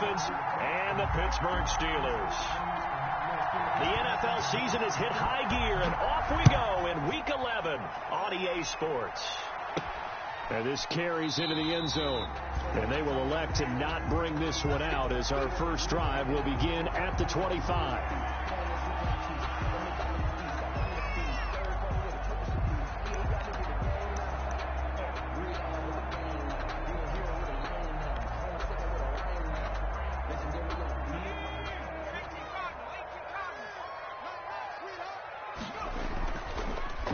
Dolphins and the Pittsburgh Steelers. The NFL season has hit high gear, and off we go in Week 11 on EA Sports. And this carries into the end zone. And they will elect to not bring this one out as our first drive will begin at the 25.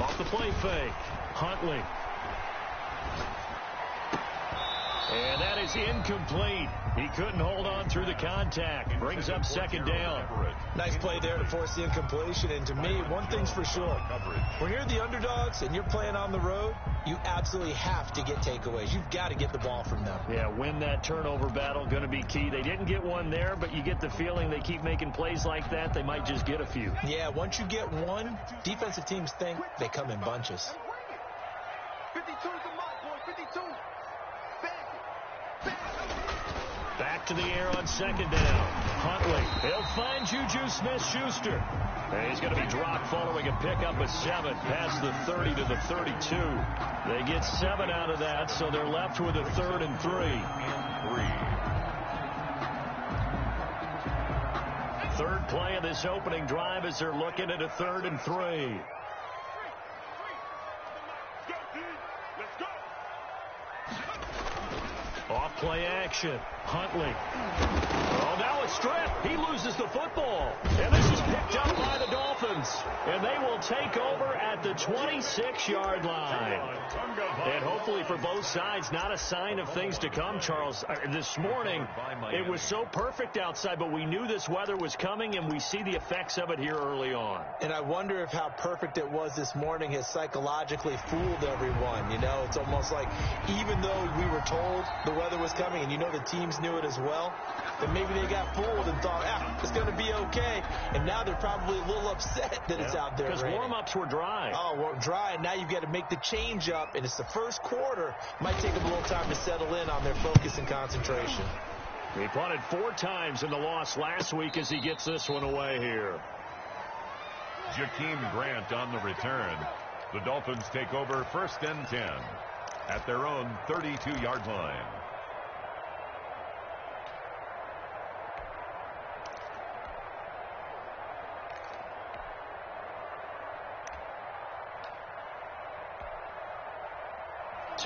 Off the play fake. Huntley. And that is incomplete. He couldn't hold on through the contact. Brings up second down. Nice play there to force the incompletion. And to me, one thing's for sure. When you're the underdogs and you're playing on the road, you absolutely have to get takeaways. You've got to get the ball from them. Yeah, win that turnover battle, going to be key. They didn't get one there, but you get the feeling they keep making plays like that, they might just get a few. Yeah, once you get one, defensive teams think they come in bunches. 52 is the mark, boy. 52. Back to the air on second down. Huntley. He'll find Juju Smith-Schuster. And he's going to be dropped following a pickup of 7 past the 30 to the 32. They get 7 out of that, so they're left with a 3rd and 3. Third play of this opening drive as they're looking at a 3rd and 3. Off play action. Huntley. Oh, now a strip. He loses the football. And this is picked up by the Dolphins. And they will take over at the 26-yard line. And hopefully for both sides, not a sign of things to come, Charles. This morning, it was so perfect outside, but we knew this weather was coming, and we see the effects of it here early on. And I wonder if how perfect it was this morning has psychologically fooled everyone. You know, it's almost like even though we were told the weather was coming, and you know the teams knew it as well, that maybe they got fooled and thought, it's going to be okay. And now they're probably a little upset that it's out there. Because warm-ups were dry. Oh, well, dry. And now you've got to make the change up, and it's the first quarter. Might take them a little time to settle in on their focus and concentration. He punted 4 times in the loss last week as he gets this one away here. Jakeem Grant on the return. The Dolphins take over 1st and 10 at their own 32-yard line.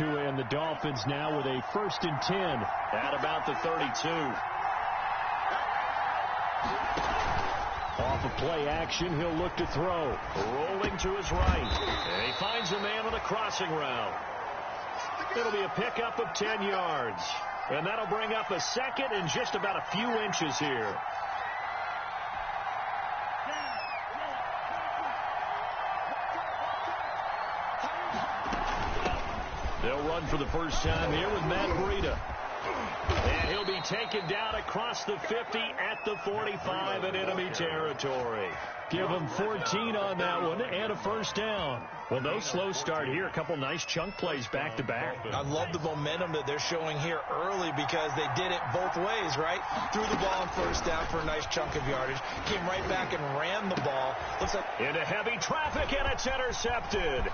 And the Dolphins now with a 1st and 10 at about the 32. Off of play action, he'll look to throw. Rolling to his right. And he finds a man on the crossing route. It'll be a pickup of 10 yards. And that'll bring up a 2nd and just about a few inches here. They'll run for the first time here with Matt Breida. And he'll be taken down across the 50 at the 45 in enemy territory. Give him 14 on that one and a first down. Well, no slow start here. A couple nice chunk plays back-to-back. I love the momentum that they're showing here early because they did it both ways, right? Threw the ball on first down for a nice chunk of yardage. Came right back and ran the ball. Looks like into heavy traffic, and it's intercepted.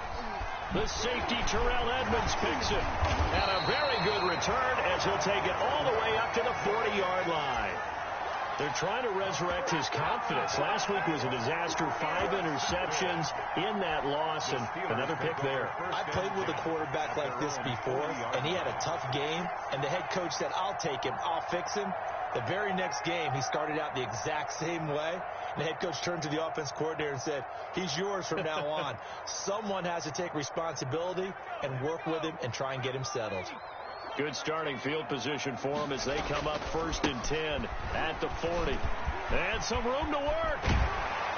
The safety, Terrell Edmonds, picks it. And a very good return as he'll take it all the way up to the 40-yard line. They're trying to resurrect his confidence. Last week was a disaster. 5 interceptions in that loss, and another pick there. I played with a quarterback like this before, and he had a tough game, and the head coach said, I'll take him, I'll fix him. The very next game, he started out the exact same way. And the head coach turned to the offense coordinator and said, he's yours from now on. Someone has to take responsibility and work with him and try and get him settled. Good starting field position for him as they come up 1st and 10 at the 40. And some room to work.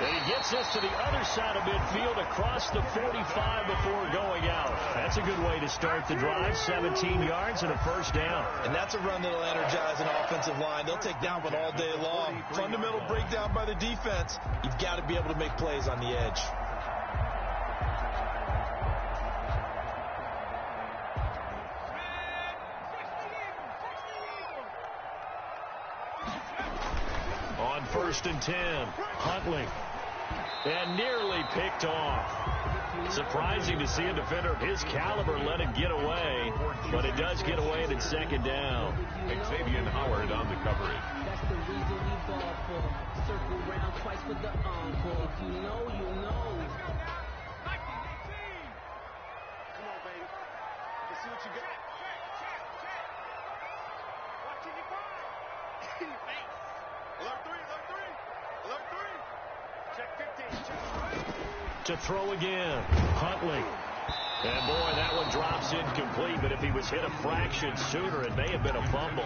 And he gets us to the other side of midfield across the 45 before going out. That's a good way to start the drive. 17 yards and a first down. And that's a run that'll energize an offensive line. They'll take that one all day long. Fundamental breakdown by the defense. You've got to be able to make plays on the edge. on 1st and 10. Huntley. And nearly picked off. Surprising to see a defender of his caliber let it get away, but it does get away and it's 2nd down. Xavier Howard on the coverage. That's the reason we ball for. Circle round twice for the encore. If you know, you know. Come on, baby. Let's see what you got. Watching your ball. Alert 3, alert 3. Alert 3. Check 15, check 3. To throw again, Huntley. And boy, that one drops incomplete, but if he was hit a fraction sooner, it may have been a fumble.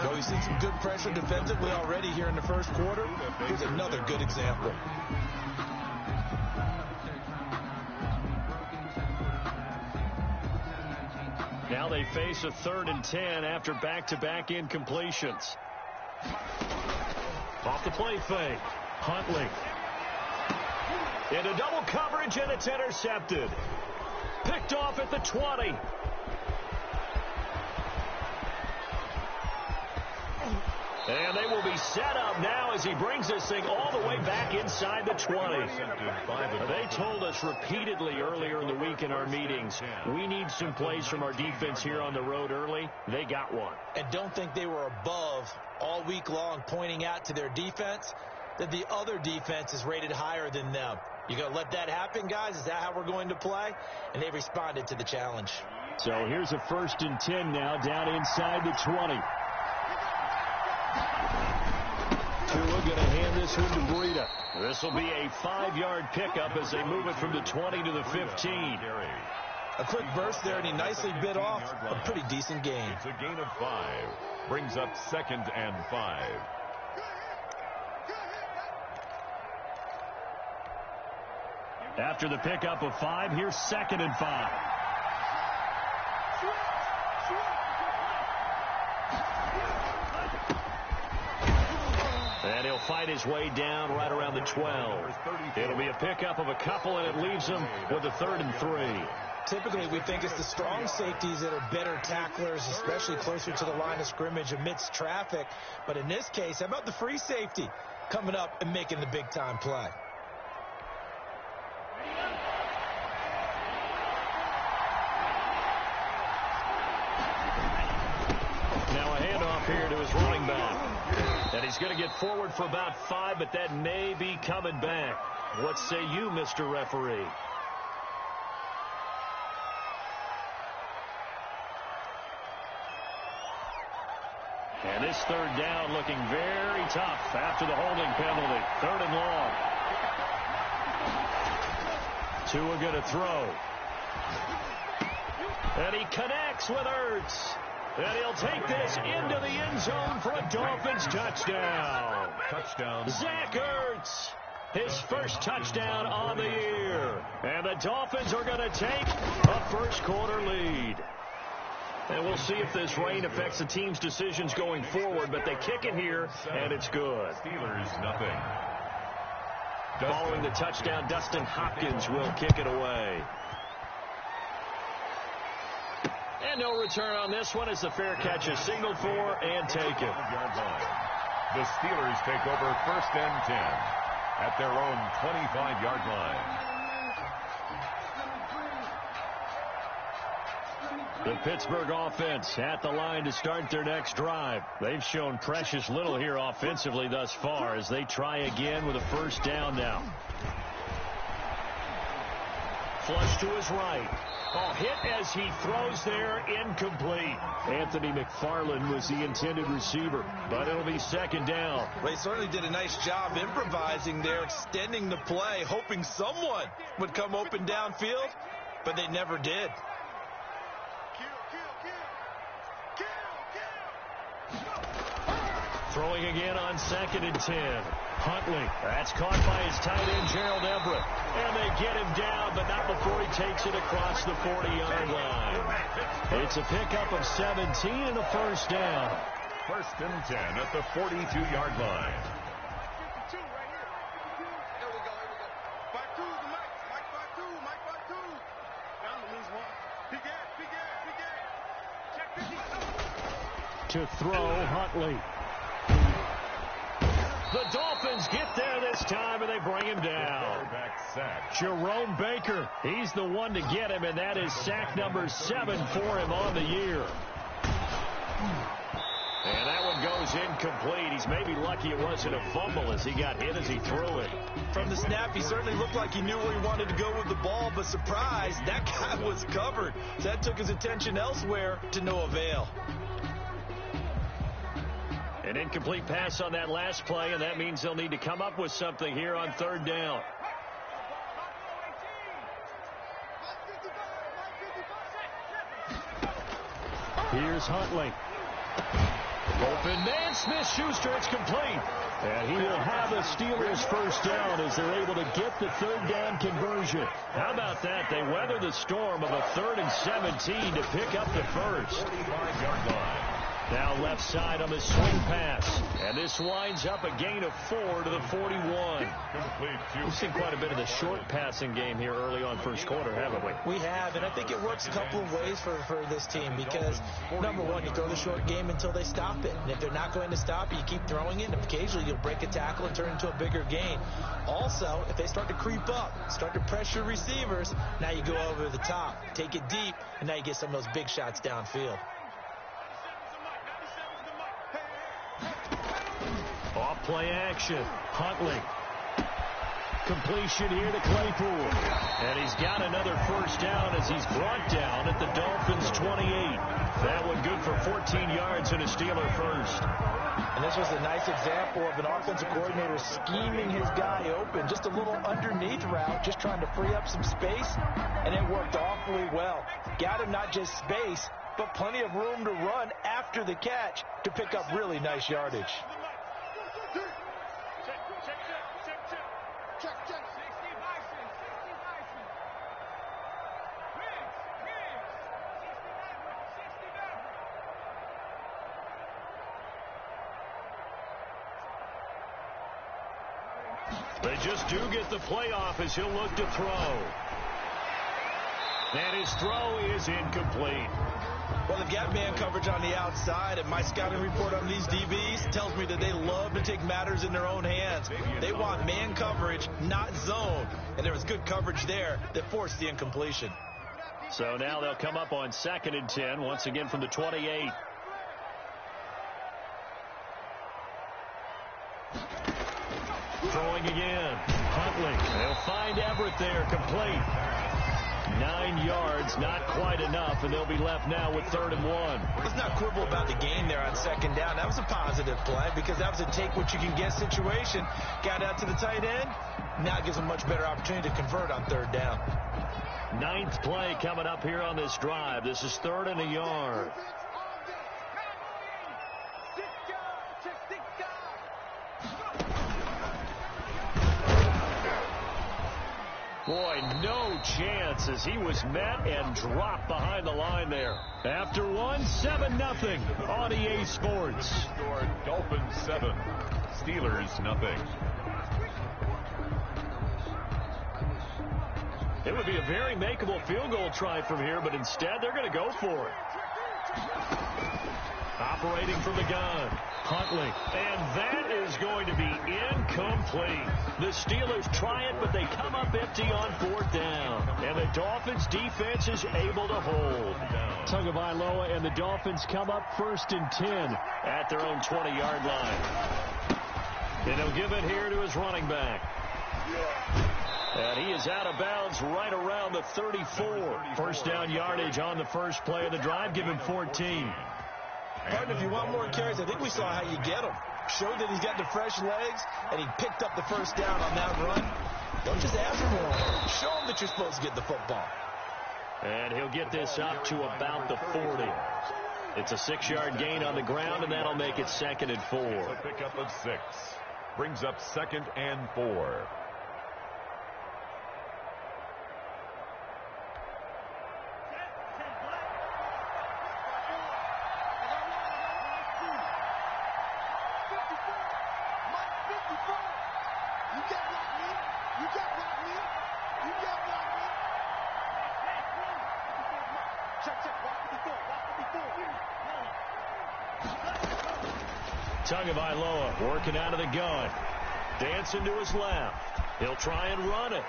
So we've seen some good pressure defensively already here in the first quarter. Here's another good example. Now they face a 3rd and 10 after back-to-back incompletions. Off the play fake, Huntley. Into double coverage, and it's intercepted. Picked off at the 20. And they will be set up now as he brings this thing all the way back inside the 20. They told us repeatedly earlier in the week in our meetings, we need some plays from our defense here on the road early. They got one. And don't think they were above all week long pointing out to their defense that the other defense is rated higher than them. You going to let that happen, guys? Is that how we're going to play? And they responded to the challenge. So here's a 1st and 10 now down inside the 20. Tua going to hand this one to Breida. This will be a 5-yard pickup as they move it from the 20 to the 15. A quick burst there, and he nicely bit off a pretty decent gain. It's a gain of 5. Brings up 2nd and 5. After the pickup of 5, here's 2nd and 5. And he'll fight his way down right around the 12. It'll be a pickup of a couple, and it leaves him with a 3rd and 3. Typically, we think it's the strong safeties that are better tacklers, especially closer to the line of scrimmage amidst traffic. But in this case, how about the free safety coming up and making the big-time play? Now a handoff here to his running back. And he's going to get forward for about 5, but that may be coming back. What say you, Mr. Referee? And this 3rd down looking very tough after the holding penalty. 3rd and long. Tua going to throw. And he connects with Ertz. And he'll take this into the end zone for a Dolphins touchdown. Touchdown. Zach Ertz, his first touchdown on the year. And the Dolphins are going to take a first-quarter lead. And we'll see if this rain affects the team's decisions going forward, but they kick it here, and it's good. Steelers, nothing. Following the touchdown, Dustin Hopkins will kick it away. And no return on this one as the fair catch is signaled for and taken. The Steelers take over 1st and 10 at their own 25-yard line. The Pittsburgh offense at the line to start their next drive. They've shown precious little here offensively thus far as they try again with a 1st down now. Flush to his right. Oh, hit as he throws there, incomplete. Anthony McFarland was the intended receiver, but it'll be 2nd down. They certainly did a nice job improvising there, extending the play, hoping someone would come open downfield, but they never did. Throwing again on 2nd and 10. Huntley. That's caught by his tight end, Gerald Everett. And they get him down, but not before he takes it across the 40-yard line. It's a pickup of 17 and a 1st down. 1st and 10 at the 42-yard line. 52 right here. Here we go. 5-2 the Mike 5-2. Mike 5-2. I'm going to lose one. Big ass. Check 52. To throw, Huntley. The Dolphins get there this time, and they bring him down. Jerome Baker, he's the one to get him, and that is sack number 7 for him on the year. And that one goes incomplete. He's maybe lucky it wasn't a fumble as he got hit as he threw it. From the snap, he certainly looked like he knew where he wanted to go with the ball, but surprise, that guy was covered. So that took his attention elsewhere to no avail. An incomplete pass on that last play, and that means they'll need to come up with something here on third down. Here's Huntley. Open man, Smith-Schuster, it's complete. And he will have the Steelers first down as they're able to get the third down conversion. How about that? They weather the storm of a 3rd and 17 to pick up the first. 45-yard line. Now left side on the swing pass. And this winds up a gain of 4 to the 41. We've seen quite a bit of the short passing game here early on first quarter, haven't we? We have, and I think it works a couple of ways for this team because, number one, you throw the short game until they stop it. And if they're not going to stop it, you keep throwing it, and occasionally you'll break a tackle and turn into a bigger gain. Also, if they start to creep up, start to pressure receivers, now you go over the top, take it deep, and now you get some of those big shots downfield. Off play action. Huntley. Completion here to Claypool. And he's got another first down as he's brought down at the Dolphins' 28. That one good for 14 yards and a Steeler first. And this was a nice example of an offensive coordinator scheming his guy open. Just a little underneath route, just trying to free up some space, and it worked awfully well. Got him not just space, but plenty of room to run after the catch to pick up really nice yardage. They just do get the playoff as he'll look to throw. And his throw is incomplete. Well, they've got man coverage on the outside, and my scouting report on these DBs tells me that they love to take matters in their own hands. They want man coverage, not zone. And there was good coverage there that forced the incompletion. So now they'll come up on 2nd and 10, once again from the 28. Throwing again. Huntley. They'll find Everett there, complete. 9 yards, not quite enough, and they'll be left now with 3rd and 1. Let's not quibble about the gain there on 2nd down. That was a positive play because that was a take-what-you-can-get situation. Got out to the tight end. Now it gives them a much better opportunity to convert on 3rd down. 9th play coming up here on this drive. This is 3rd and a yard. Boy, no chance as he was met and dropped behind the line there. After one, 7-0 on EA Sports. Score Dolphins 7, Steelers nothing. It would be a very makeable field goal try from here, but instead they're going to go for it. Operating from the gun, Huntley, and that is going to be incomplete. The Steelers try it, but they come up empty on 4th down, and the Dolphins defense is able to hold. Tagovailoa and the Dolphins come up 1st and 10 at their own 20-yard line. And he'll give it here to his running back. And he is out of bounds right around the 34. First down yardage on the first play of the drive. Give him 14. Partner, if you want more carries, I think we saw how you get him. Showed that he's got the fresh legs, and he picked up the first down on that run. Don't just ask for more. Show him that you're supposed to get the football. And he'll get this up to about the 40. It's a 6-yard gain on the ground, and that'll make it 2nd and 4. A pickup of 6. Brings up 2nd and 4. Tagovailoa working out of the gun. Dancing to his left. He'll try and run it.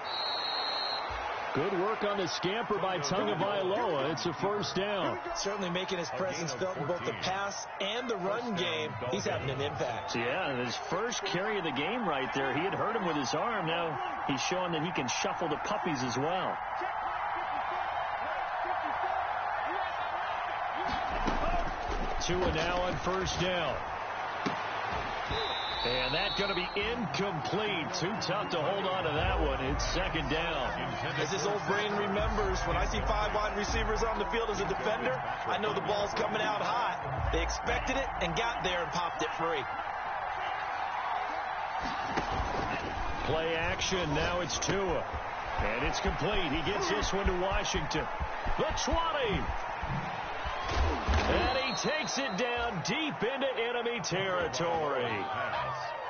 Good work on the scamper by Tagovailoa. It's a first down. Certainly making his presence felt in both the pass and the run game. He's having an impact. Yeah, his first carry of the game right there. He had hurt him with his arm. Now he's showing that he can shuffle the puppies as well. Tua now on first down. And that's going to be incomplete. Too tough to hold on to that one. It's second down. As his old brain remembers, when I see 5 wide receivers on the field as a defender, I know the ball's coming out hot. They expected it and got there and popped it free. Play action. Now it's Tua. And it's complete. He gets this one to Washington. The 20. And he takes it down deep into enemy territory.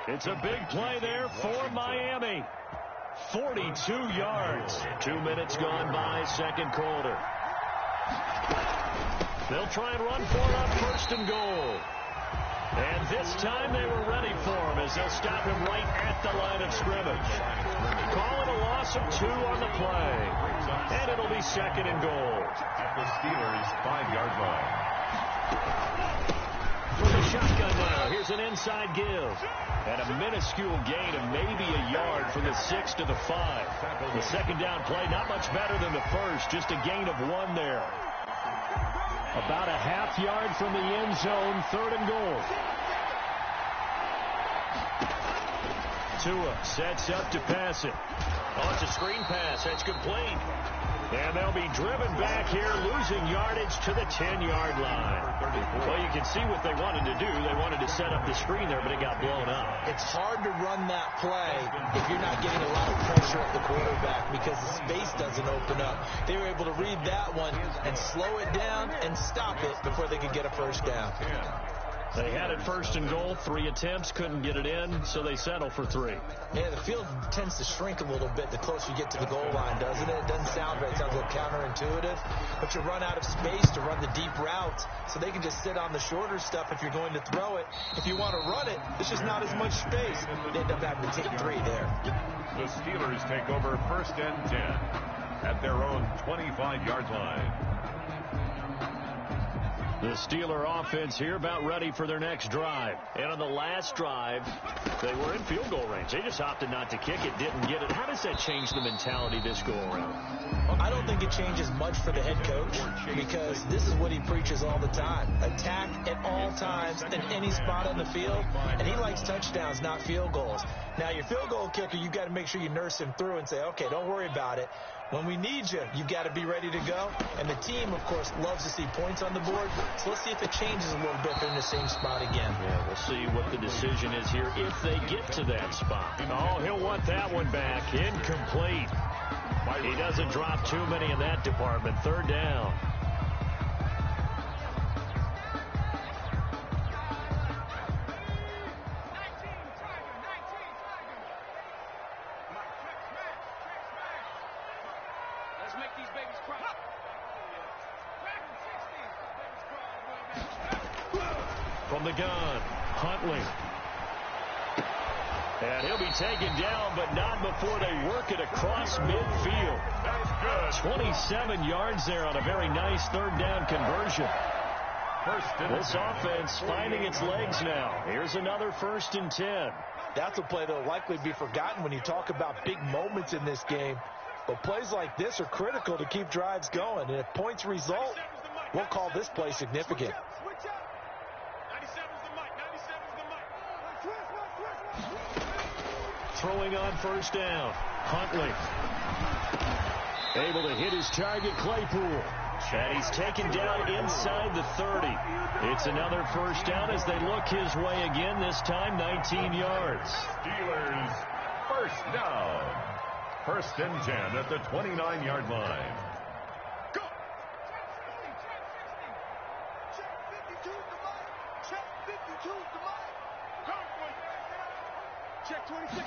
It's a big play there for Miami. 42 yards. 2 minutes gone by, second quarter. They'll try and run for it on first and goal. And this time they were ready for him as they'll stop him right at the line of scrimmage. Call it a loss of 2 on the play. And it'll be second and goal. At the Steelers' 5-yard line. From the shotgun now, here's an inside give. And a minuscule gain of maybe a yard from the 6 to the 5. The second down play, not much better than the first, just a gain of 1 there. About a half yard from the end zone, third and goal. Tua sets up to pass it. Oh, it's a screen pass. That's complete. And they'll be driven back here, losing yardage to the 10-yard line. Well, you can see what they wanted to do. They wanted to set up the screen there, but it got blown up. It's hard to run that play if you're not getting a lot of pressure at the quarterback because the space doesn't open up. They were able to read that one and slow it down and stop it before they could get a first down. They had it first and goal, 3 attempts, couldn't get it in, so they settle for 3. Yeah, the field tends to shrink a little bit the closer you get to the goal line, doesn't it? It doesn't sound right. It sounds a little counterintuitive. But you run out of space to run the deep routes, so they can just sit on the shorter stuff if you're going to throw it. If you want to run it, there's just not as much space. They end up having to take 3 there. The Steelers take over first and 10 at their own 25-yard line. The Steeler offense here about ready for their next drive. And on the last drive, they were in field goal range. They just opted not to kick it, didn't get it. How does that change the mentality this go around? I don't think it changes much for the head coach because this is what he preaches all the time. Attack at all times in any spot on the field. And he likes touchdowns, not field goals. Now, your field goal kicker, you've got to make sure you nurse him through and say, okay, don't worry about it. When we need you, you've got to be ready to go. And the team, of course, loves to see points on the board. So let's see if it changes a little bit. They're in the same spot again. Yeah, we'll see what the decision is here if they get to that spot. Oh, he'll want that one back. Incomplete. He doesn't drop too many in that department. Third down. From the gun, Huntley. And he'll be taken down, but not before they work it across midfield. That's good. 27 yards there on a very nice third down conversion. This offense finding its legs now. Here's another 1st and 10. That's a play that will likely be forgotten when you talk about big moments in this game. But plays like this are critical to keep drives going. And if points result, we'll call this play significant. Throwing on first down. Huntley. Able to hit his target, Claypool. And he's taken down inside the 30. It's another first down as they look his way again, this time 19 yards. Steelers first down. 1st and 10 at the 29-yard line. Go. Check 52 to Mike. Check 52 to Mike. Check 26.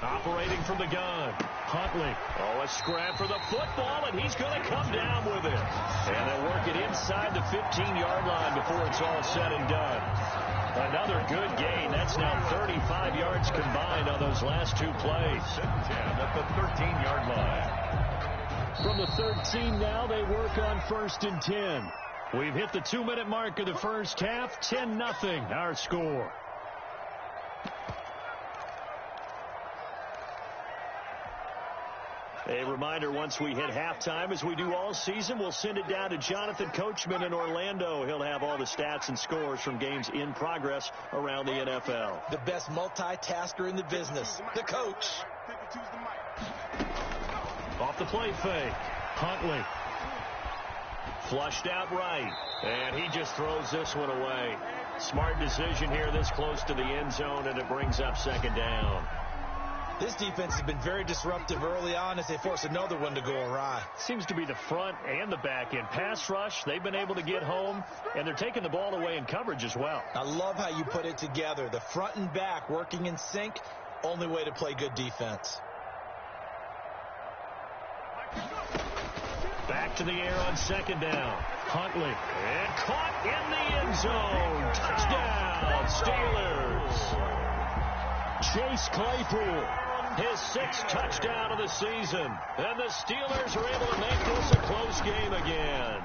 Operating from the gun. Huntley. Oh, a scrap for the football, and he's going to come down with it. And they'll work it inside the 15-yard line before it's all said and done. Another good gain. That's now 35 yards combined on those last two plays. 10 at the 13-yard line. From the 13 now, they work on 1st and 10. We've hit the 2-minute mark of the first half. 10-0 our score. A reminder, once we hit halftime, as we do all season, we'll send it down to Jonathan Coachman in Orlando. He'll have all the stats and scores from games in progress around the NFL. The best multitasker in the business, the coach. Off the play fake, Huntley. Flushed out right, and he just throws this one away. Smart decision here this close to the end zone, and it brings up 2nd down. This defense has been very disruptive early on as they force another one to go awry. Seems to be the front and the back end. Pass rush, they've been able to get home, and they're taking the ball away in coverage as well. I love how you put it together. The front and back working in sync, only way to play good defense. Back to the air on 2nd down. Huntley, and caught in the end zone. Touchdown, Steelers. Chase Claypool. His 6th touchdown of the season. And the Steelers are able to make this a close game again.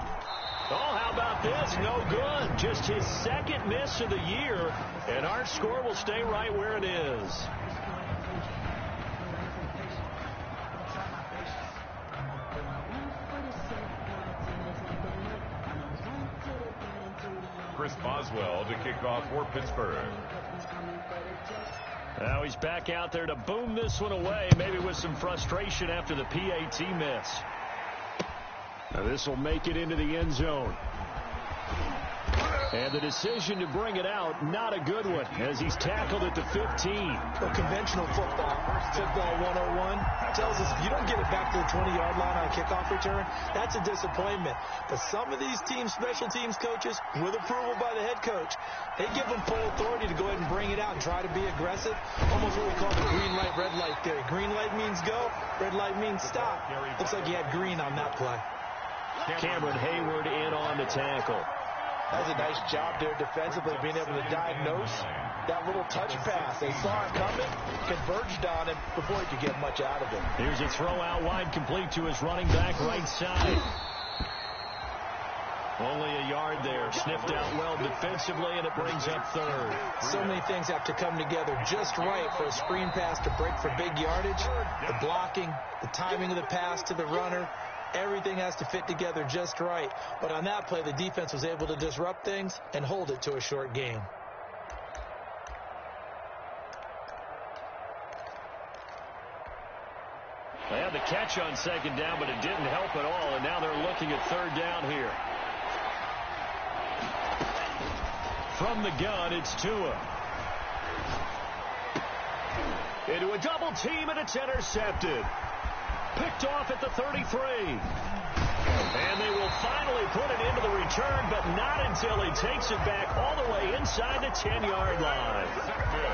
Oh, how about this? No good. Just his 2nd miss of the year. And our score will stay right where it is. Chris Boswell to kick off for Pittsburgh. Now he's back out there to boom this one away, maybe with some frustration after the PAT miss. Now this will make it into the end zone. And the decision to bring it out, not a good one, as he's tackled at the 15. Well, conventional football 101, tells us if you don't get it back to the 20-yard line on a kickoff return, that's a disappointment. But some of these teams, special teams coaches, with approval by the head coach, they give them full authority to go ahead and bring it out and try to be aggressive, almost what we call the green light, red light theory. Green light means go, red light means stop. Looks like he had green on that play. Cameron Hayward in on the tackle. That's a nice job there defensively, being able to diagnose that little touch pass. They saw it coming, converged on him before he could get much out of it. Here's a throw out wide, complete to his running back right side. Only a yard there. Sniffed out well defensively, and it brings up 3rd. So many things have to come together just right for a screen pass to break for big yardage. The blocking, the timing of the pass to the runner, everything has to fit together just right. But on that play, the defense was able to disrupt things and hold it to a short gain. They had the catch on 2nd down, but it didn't help at all, and now they're looking at 3rd down here. From the gun, it's Tua. Into a double team, and it's intercepted. Picked off at the 33. And they will finally put it into the return, but not until he takes it back all the way inside the 10-yard line.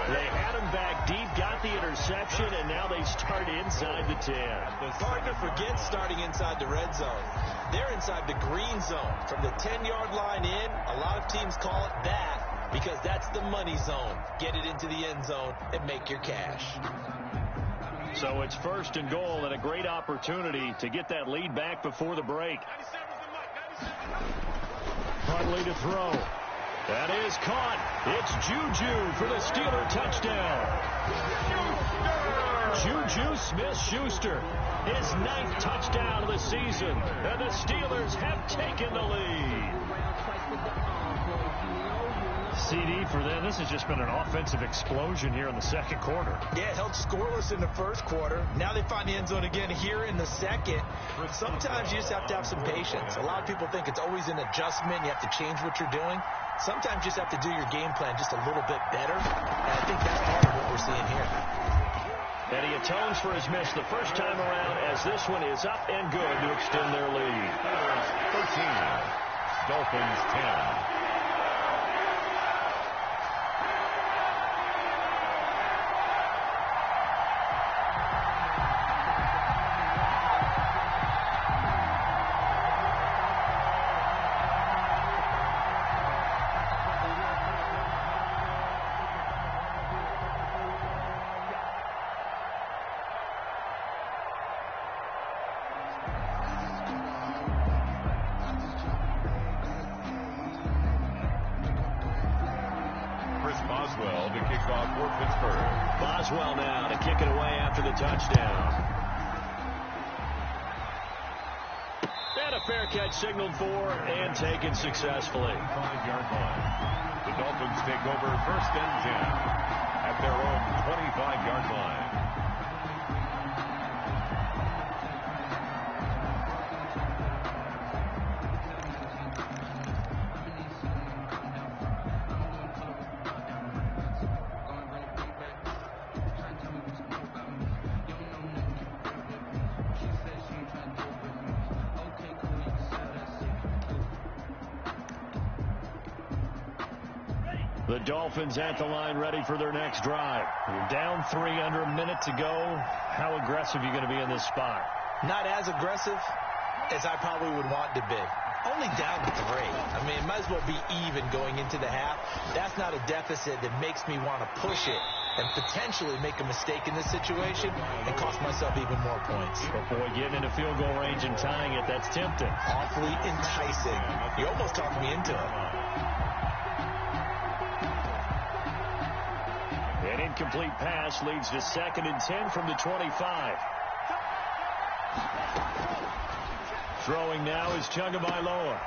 They had him back deep, got the interception, and now they start inside the 10. It's hard to forget starting inside the red zone. They're inside the green zone. From the 10-yard line in, a lot of teams call it that because that's the money zone. Get it into the end zone and make your cash. So it's 1st and goal and a great opportunity to get that lead back before the break. Huntley to throw. That is caught. It's Juju for the Steeler touchdown. Juju Smith-Schuster, his 9th touchdown of the season. And the Steelers have taken the lead. CD for them. This has just been an offensive explosion here in the 2nd quarter. Yeah, it held scoreless in the 1st quarter. Now they find the end zone again here in the 2nd. Sometimes you just have to have some patience. A lot of people think it's always an adjustment. You have to change what you're doing. Sometimes you just have to do your game plan just a little bit better. And I think that's part of what we're seeing here. And he atones for his miss the first time around as this one is up and good to extend their lead. 13. Dolphins 10. Boswell to kick off for Pittsburgh. Boswell now to kick it away after the touchdown. And a fair catch signaled for and taken successfully. 5-yard line. The Dolphins take over 1st and 10 at their own 25-yard line. The Dolphins at the line ready for their next drive. You're down 3 under a minute to go. How aggressive are you going to be in this spot? Not as aggressive as I probably would want to be. Only down 3. I mean, it might as well be even going into the half. That's not a deficit that makes me want to push it and potentially make a mistake in this situation and cost myself even more points. Before getting into field goal range and tying it, that's tempting. Awfully enticing. You almost talked me into it. An incomplete pass leads to 2nd and 10 from the 25. Throwing now is Tagovailoa.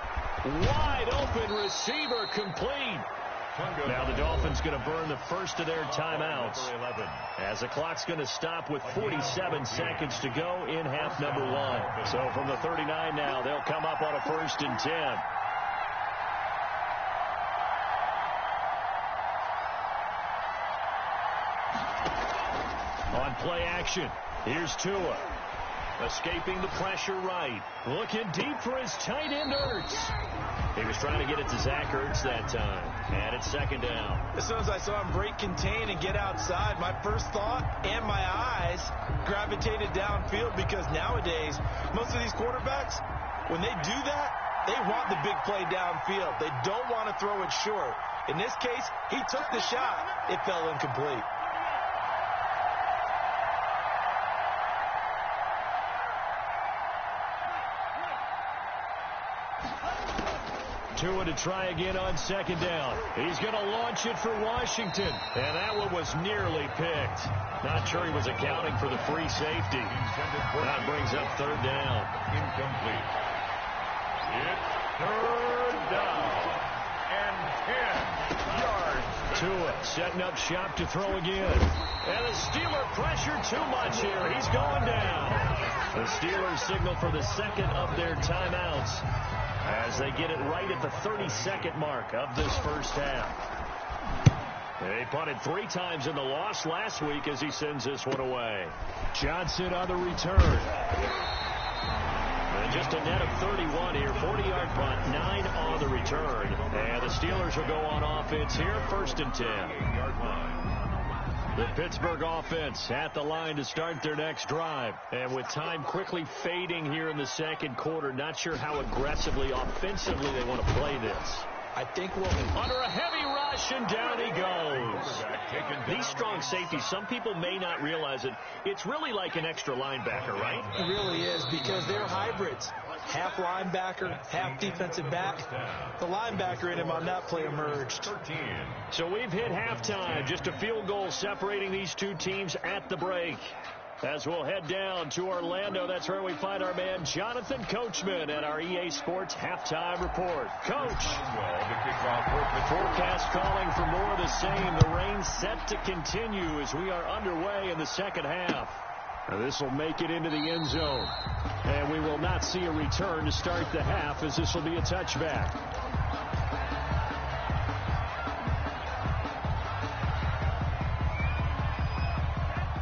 Wide open receiver complete. Now the Dolphins going to burn the first of their timeouts as the clock's going to stop with 47 seconds to go in half number 1. So from the 39 now, they'll come up on a 1st and 10. On play action, here's Tua. Escaping the pressure right. Looking deep for his tight end, Ertz. He was trying to get it to Zach Ertz that time. And it's 2nd down. As soon as I saw him break contain and get outside, my first thought and my eyes gravitated downfield because nowadays, most of these quarterbacks, when they do that, they want the big play downfield. They don't want to throw it short. In this case, he took the shot. It fell incomplete. Tua to try again on 2nd down. He's going to launch it for Washington. And that one was nearly picked. Not sure he was accounting for the free safety. That brings up 3rd down. Incomplete. It's 3rd down and 10 yards. Tua setting up shop to throw again. And the Steeler pressure too much here. He's going down. The Steelers signal for the 2nd of their timeouts as they get it right at the 32nd mark of this first half. They punted 3 times in the loss last week as he sends this one away. Johnson on the return. And just a net of 31 here. 40-yard punt, 9 on the return. And the Steelers will go on offense here, 1st and 10. 8-yard line. The Pittsburgh offense at the line to start their next drive. And with time quickly fading here in the 2nd quarter, not sure how aggressively, offensively they want to play this. I think we'll... Under a heavy rush, and down he goes. These strong safeties, some people may not realize it. It's really like an extra linebacker, right? It really is, because they're hybrids. Half linebacker, half defensive back. The linebacker in him on that play emerged. 13. So we've hit halftime. Just a field goal separating these two teams at the break. As we'll head down to Orlando, that's where we find our man Jonathan Coachman at our EA Sports Halftime Report. Coach. Forecast calling for more of the same. The rain set to continue as we are underway in the 2nd half. This will make it into the end zone. And we will not see a return to start the half, as this will be a touchback.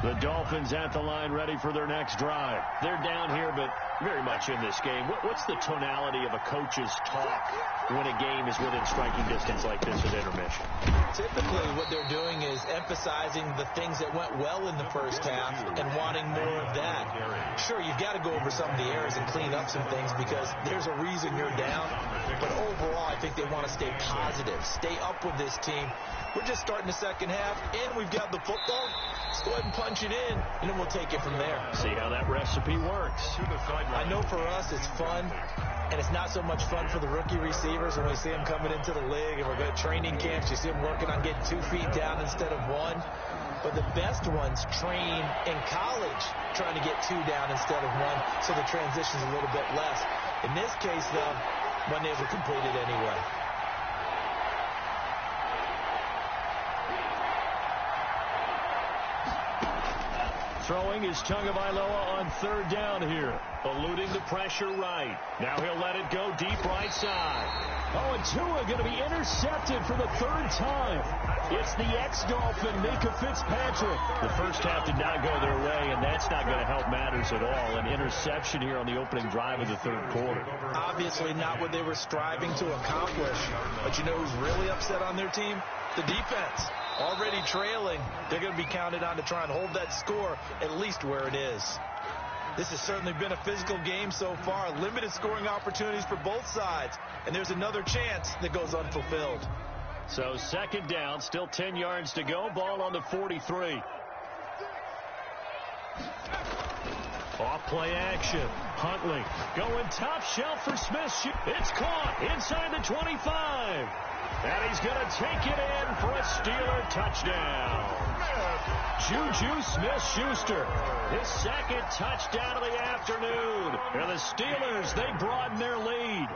The Dolphins at the line ready for their next drive. They're down here, but very much in this game. What's the tonality of a coach's talk when a game is within striking distance like this at intermission? Typically, what they're doing is emphasizing the things that went well in the first half and wanting more of that. Sure, you've got to go over some of the errors and clean up some things because there's a reason you're down. But overall, I think they want to stay positive, stay up with this team. We're just starting the second half, and we've got the football. Let's go ahead and punch it in, and then we'll take it from there. See how that recipe works. I know for us it's fun, and it's not so much fun for the rookie receivers when we see them coming into the league, and we're going to training camps. You see them working on getting 2 feet down instead of 1. But the best ones train in college trying to get 2 down instead of 1, so the transition's a little bit less. In this case, though, 1 able to complete it anyway. Throwing is Tagovailoa on 3rd down here. Eluding the pressure right. Now he'll let it go deep right side. Oh, and Tua going to be intercepted for the 3rd time. It's the ex-Dolphin, Mika Fitzpatrick. The first half did not go their way, and that's not going to help matters at all. An interception here on the opening drive of the 3rd quarter. Obviously not what they were striving to accomplish. But you know who's really upset on their team? The defense. Already trailing, they're going to be counted on to try and hold that score at least where it is. This has certainly been a physical game so far. Limited scoring opportunities for both sides. And there's another chance that goes unfulfilled. So 2nd down, still 10 yards to go. Ball on the 43. Off play action. Huntley going top shelf for Smith. It's caught inside the 25. And he's going to take it in for a Steeler touchdown. Juju Smith-Schuster, his 2nd touchdown of the afternoon. And the Steelers, they broaden their lead.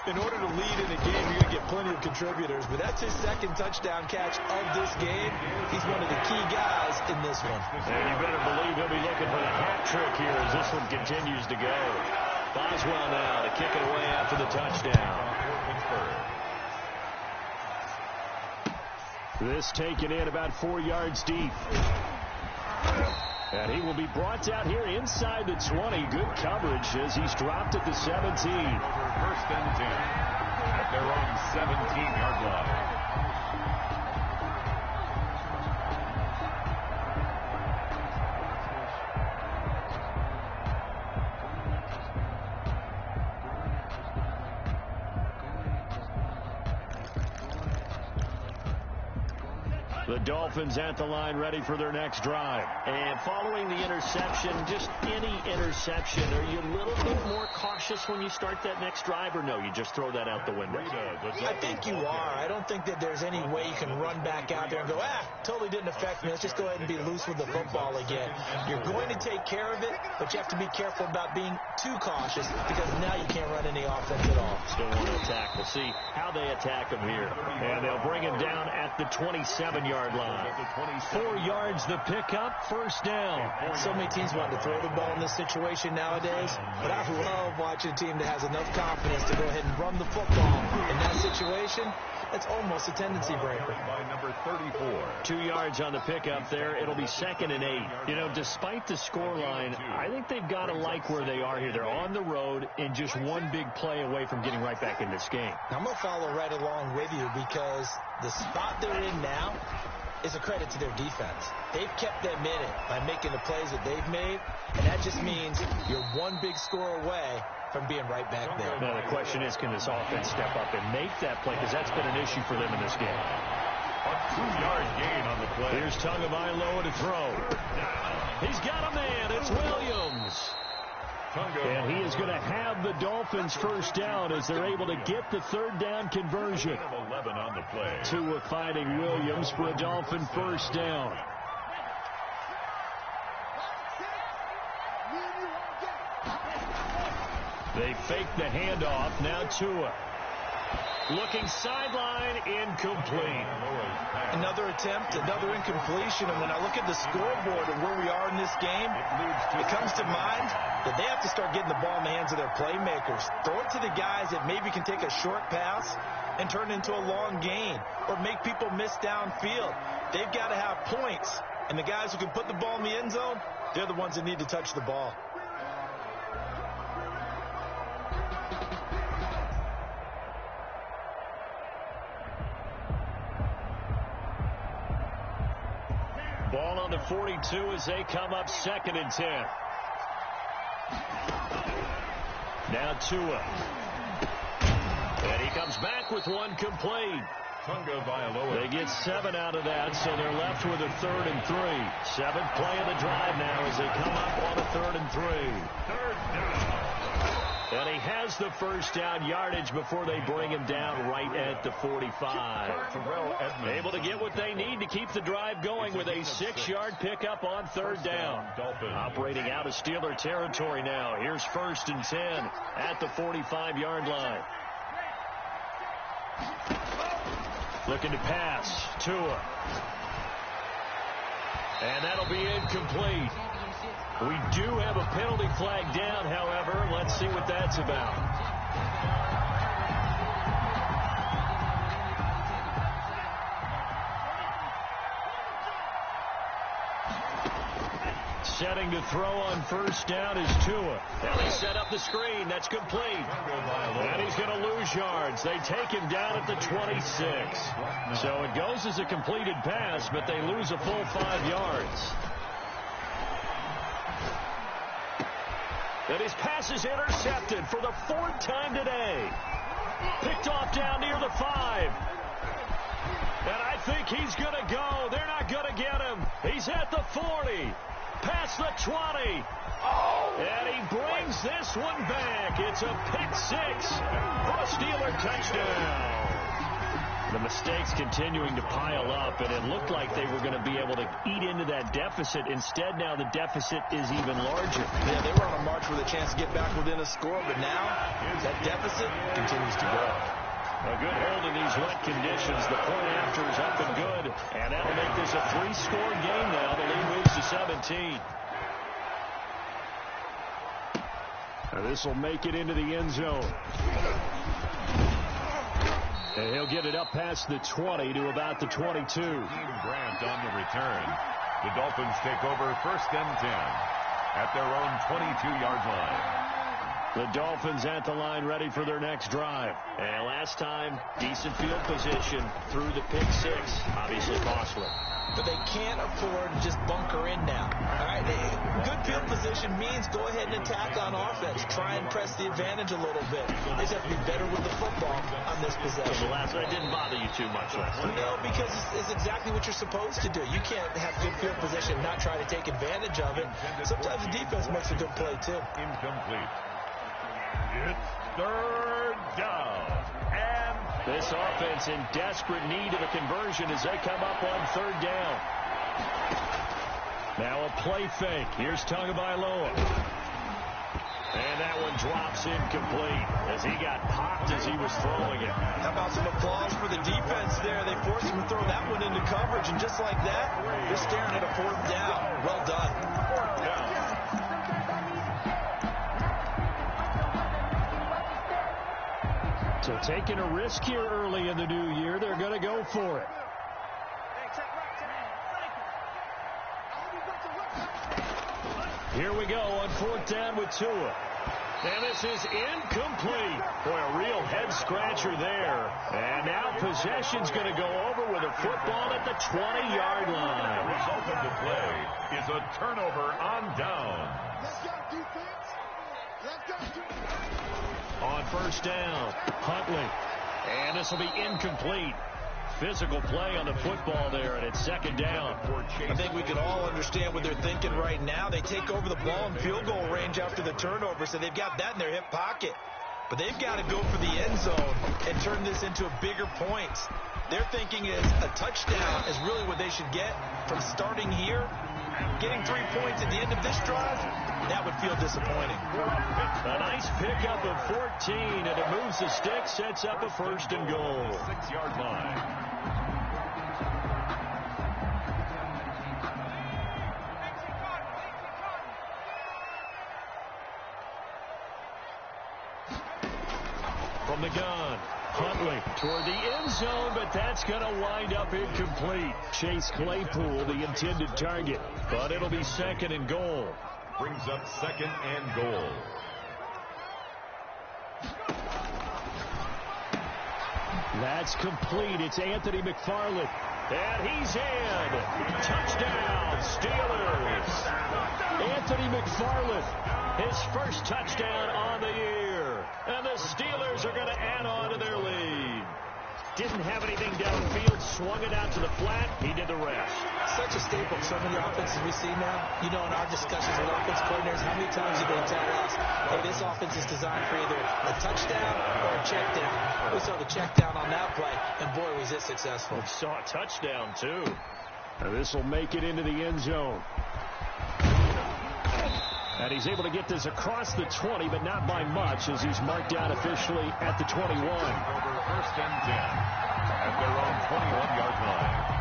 In order to lead in a game, you're going to get plenty of contributors. But that's his 2nd touchdown catch of this game. He's one of the key guys in this one. And you better believe he'll be looking for the hat trick here as this one continues to go. Boswell now to kick it away after the touchdown. This taken in about 4 yards deep. And he will be brought down here inside the 20. Good coverage as he's dropped at the 17. 1st and 10 at their own 17-yard line. The Dolphins at the line ready for their next drive. And following the interception, just any interception, are you a little bit more cautious when you start that next drive, or no, you just throw that out the window? I think you are. I don't think that there's any way you can run back out there and go, totally didn't affect me. Let's just go ahead and be loose with the football again. You're going to take care of it, but you have to be careful about being too cautious because now you can't run any offense at all. Still want to attack. We'll see how they attack him here. And they'll bring him down at the 27-yard line. 4 yards the pickup, 1st down. So many teams want to throw the ball in this situation nowadays, but I love watching a team that has enough confidence to go ahead and run the football. In that situation, that's almost a tendency breaker. By number 34. 2 yards on the pickup there. It'll be 2nd and 8. You know, despite the scoreline, I think they've got to like where they are here. They're on the road and just one big play away from getting right back in this game. I'm going to follow right along with you because the spot they're in now is a credit to their defense. They've kept them in it by making the plays that they've made, and that just means you're one big score away from being right back there. Now, the question is, can this offense step up and make that play? Because that's been an issue for them in this game. A 2-yard gain on the play. Here's Tagovailoa to throw. He's got a man. It's Williams. And he is going to have the Dolphins 1st down as they're able to get the 3rd down conversion. 11 on the play. Tua finding Williams for a Dolphin 1st down. They fake the handoff. Now Tua. Looking sideline, incomplete. Another attempt, another incompletion. And when I look at the scoreboard and where we are in this game, it comes to mind that they have to start getting the ball in the hands of their playmakers. Throw it to the guys that maybe can take a short pass and turn it into a long gain or make people miss downfield. They've got to have points. And the guys who can put the ball in the end zone, they're the ones that need to touch the ball. Ball on the 42 as they come up 2nd and 10. Now Tua. comes back with one complete. They get 7 out of that, so they're left with a 3rd and 3. 7th play of the drive now as they come up on a 3rd and 3. Third down. And he has the first down yardage before they bring him down right at the 45. Able to get what they need to keep the drive going with a 6-yard pickup on 3rd down. Operating out of Steeler territory now. Here's 1st and 10 at the 45-yard line. Looking to pass. Tua. And that'll be incomplete. We do have a penalty flag down, however. Let's see what that's about. Setting to throw on 1st down is Tua. And they set up the screen. That's complete. And he's going to lose yards. They take him down at the 26. So it goes as a completed pass, but they lose a full 5 yards. And his pass is intercepted for the 4th time today. Picked off down near the 5. And I think he's going to go. They're not going to get him. He's at the 40. Past the 20. And he brings this one back. It's a pick 6 for a Steeler touchdown. The mistakes continuing to pile up, and it looked like they were going to be able to eat into that deficit. Instead, now the deficit is even larger. Yeah, they were on a march with a chance to get back within a score, but now that deficit continues to grow. A good hold in these wet conditions. The point after is up and good, and that'll make this a 3-score game now. The lead moves to 17. Now this will make it into the end zone. And he'll get it up past the 20 to about the 22. Grant on the return. The Dolphins take over 1st and 10 at their own 22-yard line. The Dolphins at the line ready for their next drive. And last time, decent field position through the pick 6. Obviously costly. But they can't afford to just bunker in now. All right, good field position means go ahead and attack on offense. Try and press the advantage a little bit. They just have to be better with the football on this possession. So the last one didn't bother you too much last time. No, because it's exactly what you're supposed to do. You can't have good field position and not try to take advantage of it. Sometimes the defense makes a good play, too. Incomplete. It's 3rd down. And this offense in desperate need of a conversion as they come up on 3rd down. Now a play fake. Here's Tagovailoa. And that one drops incomplete as he got popped as he was throwing it. How about some applause for the defense there? They forced him to throw that one into coverage, and just like that, they're staring at a 4th down. Well done. 4th down. So taking a risk here early in the new year, they're going to go for it. Here we go on 4th down with Tua. And this is incomplete. Boy, a real head-scratcher there. And now possession's going to go over with a football at the 20-yard line. The result of the play is a turnover on down. On 1st down, Huntley. And this will be incomplete. Physical play on the football there, and it's 2nd down. I think we can all understand what they're thinking right now. They take over the ball in field goal range after the turnover, so they've got that in their hip pocket. But they've got to go for the end zone and turn this into a bigger points. Their thinking is a touchdown is really what they should get from starting here. Getting 3 points at the end of this drive, that would feel disappointing. A nice pickup of 14, and it moves the stick, sets up a 1st and goal. 6-yard line. From the gun, Huntley toward the end zone, but that's going to wind up incomplete. Chase Claypool, the intended target, but it'll be 2nd and goal. Brings up 2nd and goal. That's complete. It's Anthony McFarland. And he's in. Touchdown, Steelers. Anthony McFarland, his first touchdown on the year. And the Steelers are going to add on to their lead. Didn't have anything downfield, swung it out to the flat. He did the rest. Such a staple of some of the offenses we see now. You know, in our discussions with offense coordinators, how many times do they tell us, hey, this offense is designed for either a touchdown or a check down. We saw the check down on that play, and boy, was it successful. We saw a touchdown, too. And this will make it into the end zone. And he's able to get this across the 20, but not by much, as he's marked down officially at the 21. Over first and 10 at their own 21-yard line.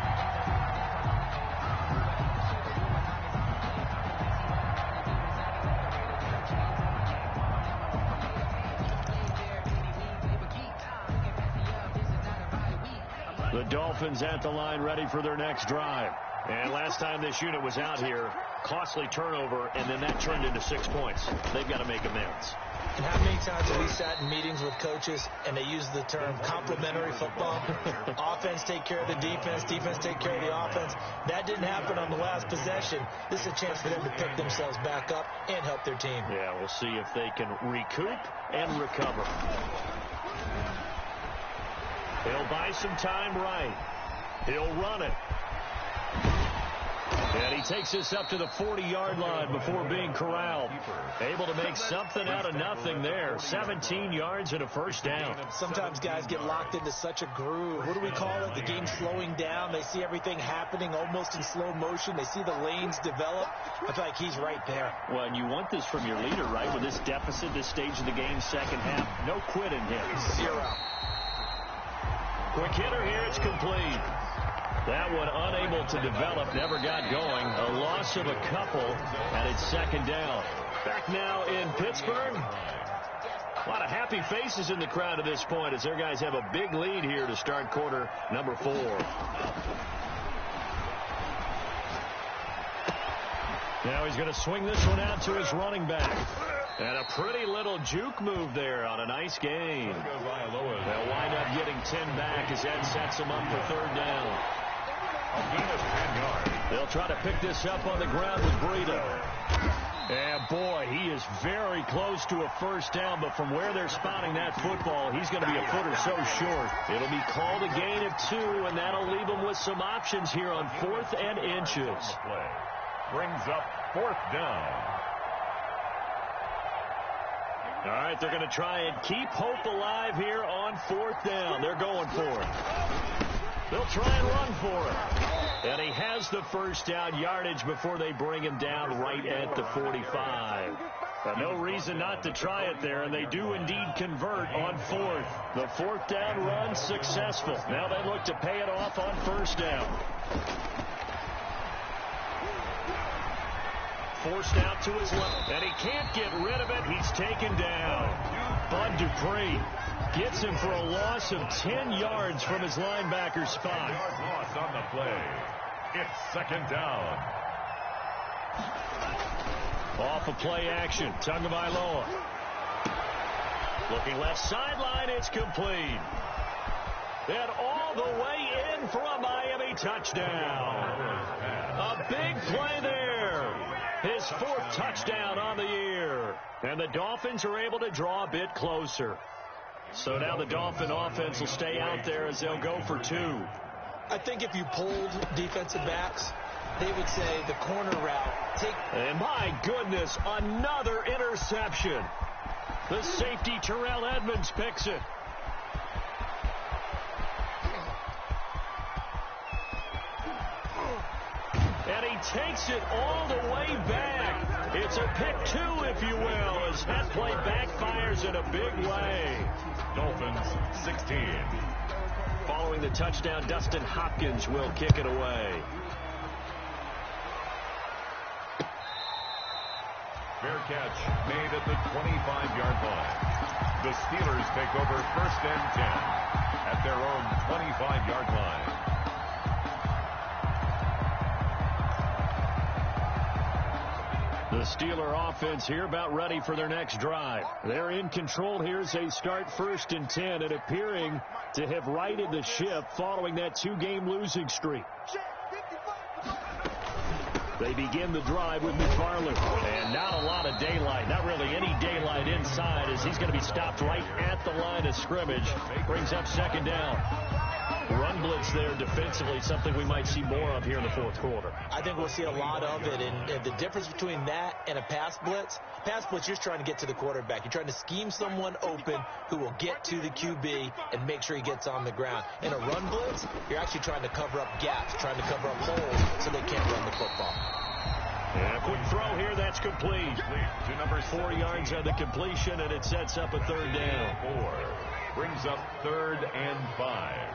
The Dolphins at the line, ready for their next drive. And last time this unit was out here, costly turnover, and then that turned into 6 points. They've got to make amends. And how many times have we sat in meetings with coaches and they use the term complementary football? Offense take care of the defense, defense take care of the offense. That didn't happen on the last possession. This is a chance for them to pick themselves back up and help their team. Yeah, we'll see if they can recoup and recover. He'll buy some time right. He'll run it. And he takes this up to the 40-yard line before being corralled. Able to make something out of nothing there. 17 yards and a first down. Sometimes guys get locked into such a groove. What do we call it? The game's slowing down. They see everything happening almost in slow motion. They see the lanes develop. I feel like he's right there. Well, and you want this from your leader, right? With this deficit, this stage of the game, second half. No quit in him. 0. Quick hitter here. It's complete. That one unable to develop, never got going. A loss of a couple, and it's second down. Back now in Pittsburgh. A lot of happy faces in the crowd at this point as their guys have a big lead here to start quarter number 4. Now he's going to swing this one out to his running back. And a pretty little juke move there on a nice game. They'll wind up getting 10 back as that sets them up for third down. They'll try to pick this up on the ground with Breida. And, boy, he is very close to a first down, but from where they're spotting that football, he's going to be a foot or so short. It'll be called a gain of 2, and that'll leave them with some options here on 4th and inches. Brings up 4th down. All right, they're going to try and keep hope alive here on 4th down. They're going for it. They'll try and run for it. And he has the first down yardage before they bring him down right at the 45. But no reason not to try it there, and they do indeed convert on 4th. The 4th down run successful. Now they look to pay it off on first down. Forced out to his left, and he can't get rid of it. He's taken down. Bud Dupree gets him for a loss of 10 yards from his linebacker spot. Loss on the play. It's second down. Off of play action, Tagovailoa. Looking left sideline, it's complete. And all the way in for a Miami touchdown. A big play there. His 4th touchdown on the year. And the Dolphins are able to draw a bit closer. So now the Dolphin offense will stay out there as they'll go for 2. I think if you polled defensive backs, they would say the corner route. And my goodness, another interception. The safety Terrell Edmonds picks it. And he takes it all the way back. It's a pick 2, if you will, as that play backfires in a big way. Dolphins 16. Following the touchdown, Dustin Hopkins will kick it away. Fair catch made at the 25-yard line. The Steelers take over first and 10 at their own 25-yard line. The Steeler offense here about ready for their next drive. They're in control here as they start first and 10 and appearing to have righted the ship following that 2-game losing streak. They begin the drive with McFarland. And not a lot of daylight, not really any daylight inside, as he's going to be stopped right at the line of scrimmage. Brings up second down. Run blitz there defensively, something we might see more of here in the fourth quarter. I think we'll see a lot of it, and the difference between that and a pass blitz, you're just trying to get to the quarterback. You're trying to scheme someone open who will get to the QB and make sure he gets on the ground. In a run blitz, you're actually trying to cover up gaps, trying to cover up holes so they can't run the football. And a quick throw here, that's complete. To number 4 yards on the completion, and it sets up a third down. 4 brings up 3rd and 5.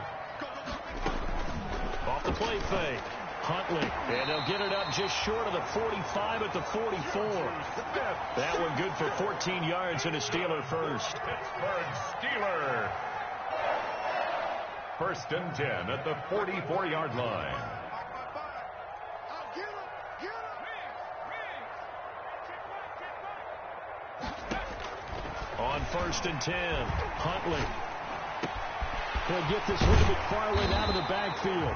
Off the play fake. Huntley. And they'll get it up just short of the 45 at the 44. That one good for 14 yards and a Steeler first. Pittsburgh Steeler. 1st and 10 at the 44-yard line. On 1st and 10, Huntley. He'll get this one to McFarland out of the backfield.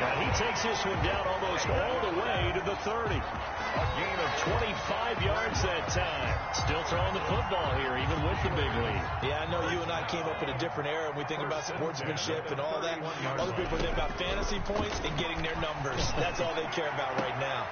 And he takes this one down almost all the way to the 30. A gain of 25 yards that time. Still throwing the football here, even with the big lead. Yeah, I know you and I came up in a different era, and we think about sportsmanship and all that. Other people think about fantasy points and getting their numbers. That's all they care about right now.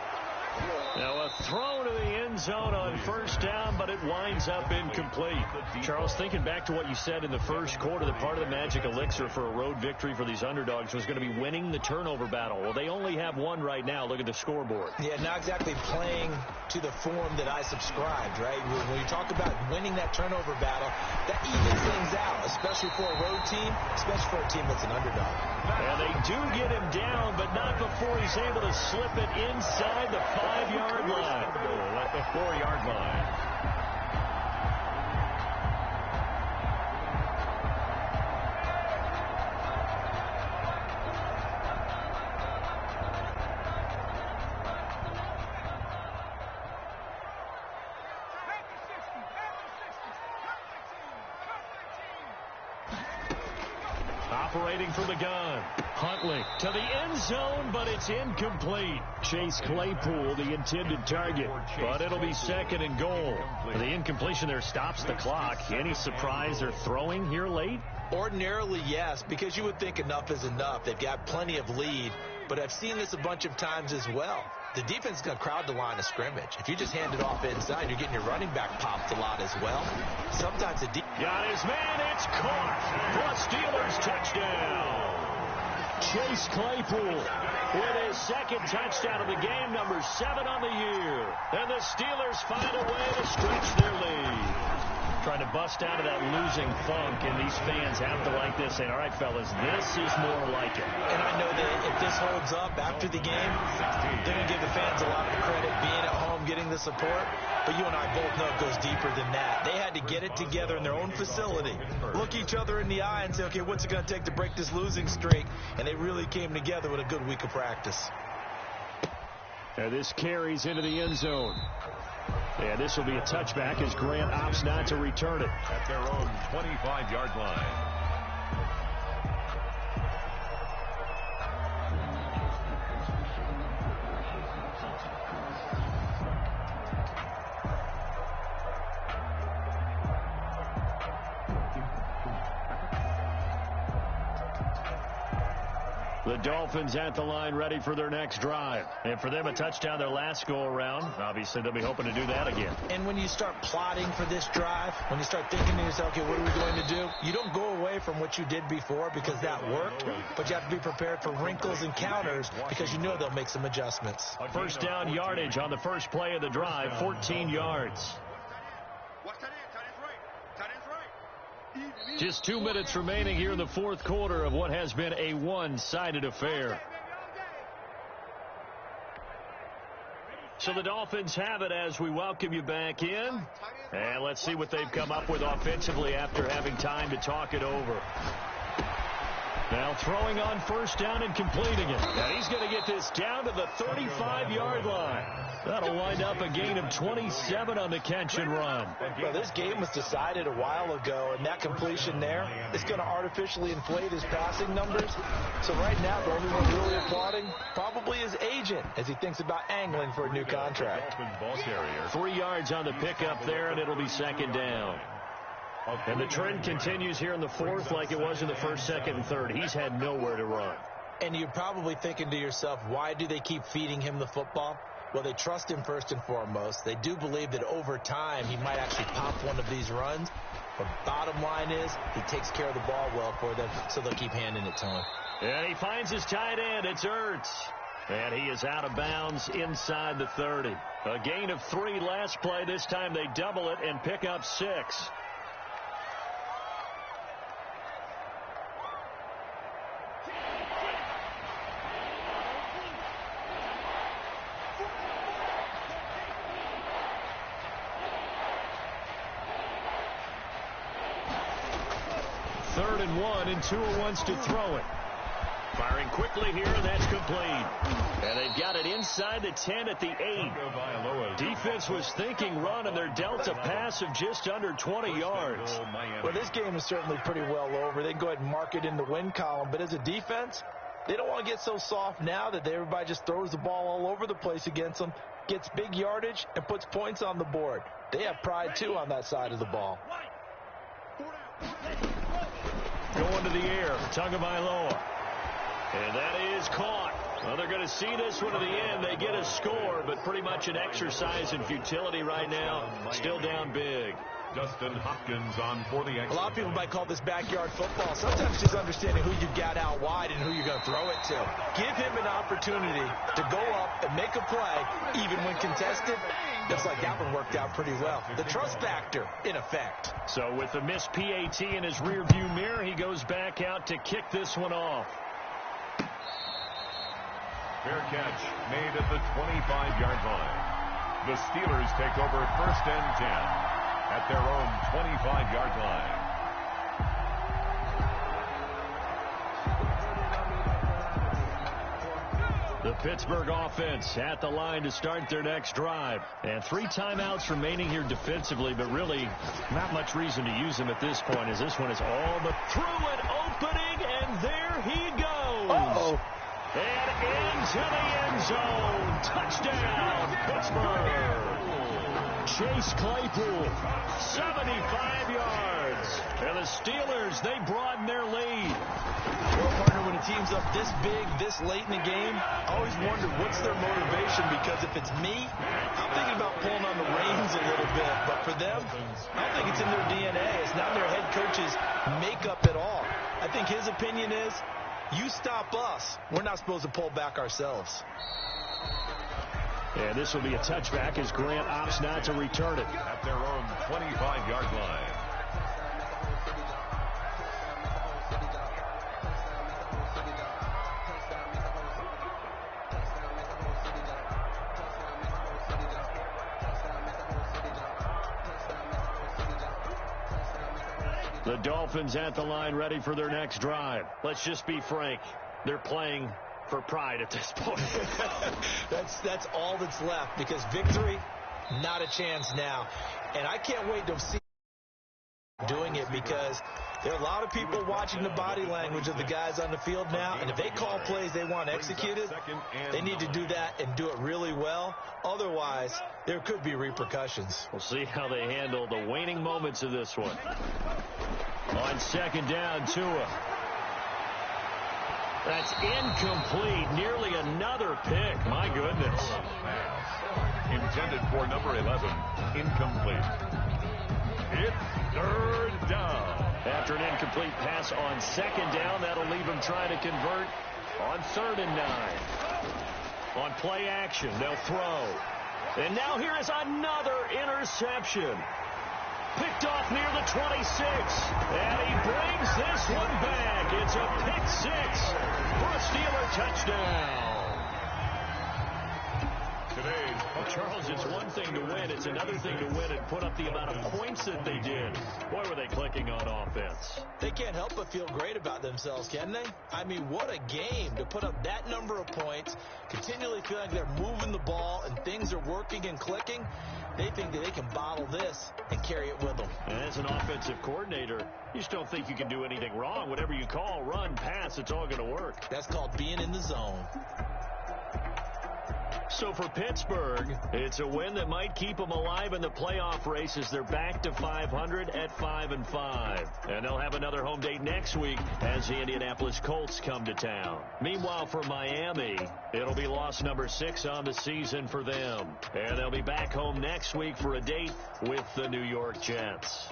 Now a throw to the end zone on 1st down, but it winds up incomplete. Charles, thinking back to what you said in the first quarter, that part of the magic elixir for a road victory for these underdogs was going to be winning the turnover battle. Well, they only have one right now. Look at the scoreboard. Yeah, not exactly playing to the form that I subscribed, right? When you talk about winning that turnover battle, that evens things out, especially for a road team, especially for a team that's an underdog. And they do get him down, but not before he's able to slip it inside the 5-yard line. Goal at the 4-yard line. Operating from the gun. Huntley to the end zone, but it's incomplete. Chase Claypool, the intended target, but it'll be 2nd and goal. The incompletion there stops the clock. Any surprise they're throwing here late? Ordinarily, yes, because you would think enough is enough. They've got plenty of lead, but I've seen this a bunch of times as well. The defense is going to crowd the line of scrimmage. If you just hand it off inside, you're getting your running back popped a lot as well. Sometimes the got his man, it's caught for a Steelers touchdown. Chase Claypool with his 2nd touchdown of the game, number 7 on the year. And the Steelers find a way to stretch their lead. Trying to bust out of that losing funk, and these fans have to like this, saying, all right, fellas, this is more like it. And I know that if this holds up after the game, they're going to give the fans a lot of credit being at home, getting the support. But you and I both know it goes deeper than that. They had to get it together in their own facility, look each other in the eye and say, okay, what's it going to take to break this losing streak? And they really came together with a good week of practice. And this carries into the end zone. And this will be a touchback as Grant opts not to return it. At their own 25-yard line. The Dolphins at the line, ready for their next drive. And for them, a touchdown their last go-around. Obviously, they'll be hoping to do that again. And when you start plotting for this drive, when you start thinking to yourself, okay, what are we going to do? You don't go away from what you did before because that worked, but you have to be prepared for wrinkles and counters because you know they'll make some adjustments. First down yardage on the first play of the drive, 14 yards. Just 2 minutes remaining here in the fourth quarter of what has been a one-sided affair. So the Dolphins have it as we welcome you back in. And let's see what they've come up with offensively after having time to talk it over. Now throwing on first down and completing it. And he's going to get this down to the 35-yard line. That'll wind up a gain of 27 on the catch and run. Well, this game was decided a while ago, and that completion there is going to artificially inflate his passing numbers. So right now, the only one really applauding probably his agent as he thinks about angling for a new contract. 3 yards on the pickup there, and it'll be second down. And the trend continues here in the fourth like it was in the first, second, and third. He's had nowhere to run. And you're probably thinking to yourself, why do they keep feeding him the football? Well, they trust him first and foremost. They do believe that over time he might actually pop one of these runs. But bottom line is he takes care of the ball well for them, so they'll keep handing it to him. And he finds his tight end. It's Ertz. And he is out of bounds inside the 30. A gain of 3 last play. This time they double it and pick up 6. Third and 1, and Tua wants to throw it. Firing quickly here, and that's complete. And they've got it inside the 10 at the 8. Defense was thinking run, and they're dealt a pass of just under 20 yards. Well, this game is certainly pretty well over. They can go ahead and mark it in the win column. But as a defense, they don't want to get so soft now that everybody just throws the ball all over the place against them, gets big yardage, and puts points on the board. They have pride, too, on that side of the ball. Going to the air, Tagovailoa. And that is caught. Well, they're going to see this one to the end. They get a score, but pretty much an exercise in futility right now. Still down big. Dustin Hopkins on for the extra. A lot of people might call this backyard football. Sometimes just understanding who you got out wide and who you're going to throw it to. Give him an opportunity to go up and make a play, even when contested. Looks like that one worked out pretty well. The trust factor, in effect. So with the missed PAT in his rearview mirror, he goes back out to kick this one off. Fair catch made at the 25-yard line. The Steelers take over first and 10 at their own 25-yard line. The Pittsburgh offense at the line to start their next drive. And 3 timeouts remaining here defensively, but really not much reason to use them at this point, as this one is all but through an opening, and there he goes. Uh-oh. And into the end zone. Touchdown, Pittsburgh. Chase Claypool, 75 yards. And the Steelers, they broaden their lead. Well, partner, when a team's up this big, this late in the game, I always wonder what's their motivation, because if it's me, I'm thinking about pulling on the reins a little bit. But for them, I don't think it's in their DNA. It's not their head coach's makeup at all. I think his opinion is, you stop us, we're not supposed to pull back ourselves. And this will be a touchback as Grant opts not to return it. At their own 25-yard line. The Dolphins at the line, ready for their next drive. Let's just be frank. They're playing for pride at this point. That's all that's left, because victory, not a chance now. And I can't wait to see doing it, because there are a lot of people watching the body language of the guys on the field now, and if they call plays they want executed, they need to do that and do it really well. Otherwise, there could be repercussions. We'll see how they handle the waning moments of this one. On second down, Tua. That's incomplete. Nearly another pick. My goodness. Intended for number 11. Incomplete. It's third down. After an incomplete pass on second down, that'll leave him trying to convert on 3rd and 9. On play action, they'll throw. And now here is another interception. Picked off near the 26. And he brings this one back. It's a pick 6 for a Steeler touchdown. Today's Charles, it's one thing to win. It's another thing to win and put up the amount of points that they did. Boy, were they clicking on offense. They can't help but feel great about themselves, can they? I mean, what a game to put up that number of points, continually feeling they're moving the ball and things are working and clicking. They think that they can bottle this and carry it with them. And as an offensive coordinator, you just don't think you can do anything wrong. Whatever you call, run, pass, it's all going to work. That's called being in the zone. So for Pittsburgh, it's a win that might keep them alive in the playoff race as they're back to 500 at 5-5. And they'll have another home date next week as the Indianapolis Colts come to town. Meanwhile, for Miami, it'll be loss number 6 on the season for them. And they'll be back home next week for a date with the New York Jets.